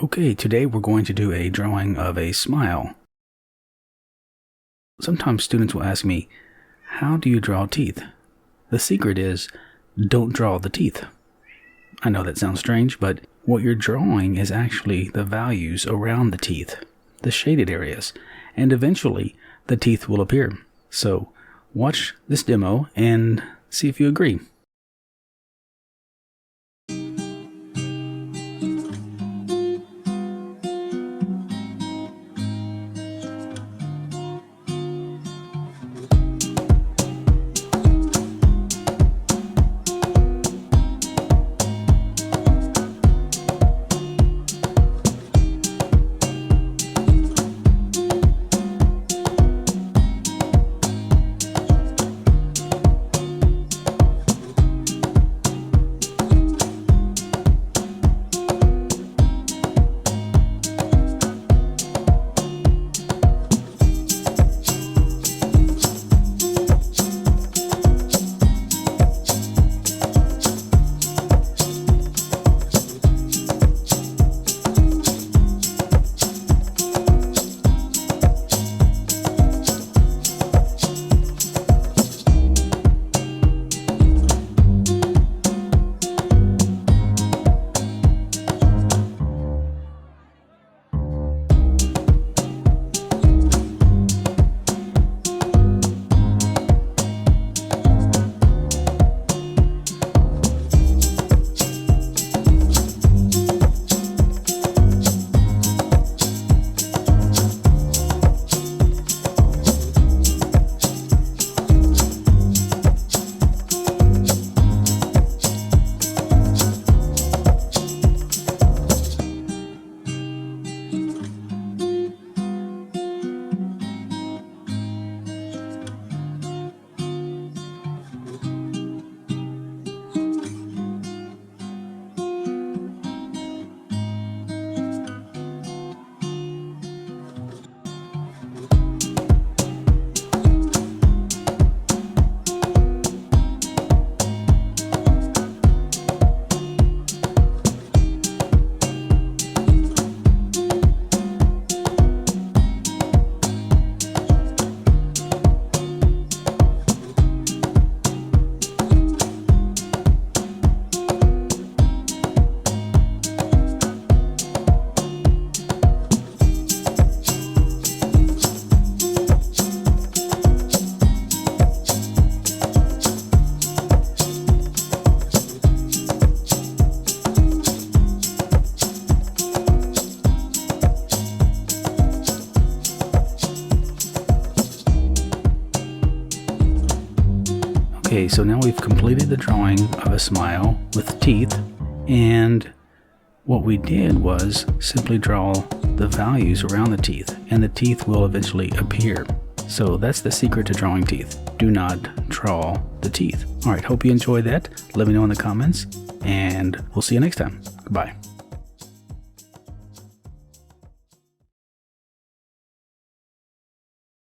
Okay, today we're going to do a drawing of a smile. Sometimes students will ask me, how do you draw teeth? The secret is, don't draw the teeth. I know that sounds strange, but what you're drawing is actually the values around the teeth, the shaded areas, and eventually the teeth will appear. So watch this demo and see if you agree. Okay, so now we've completed the drawing of a smile with teeth, and what we did was simply draw the values around the teeth, and the teeth will eventually appear. So that's the secret to drawing teeth. Do not draw the teeth. Alright, hope you enjoyed that. Let me know in the comments, and we'll see you next time. Goodbye.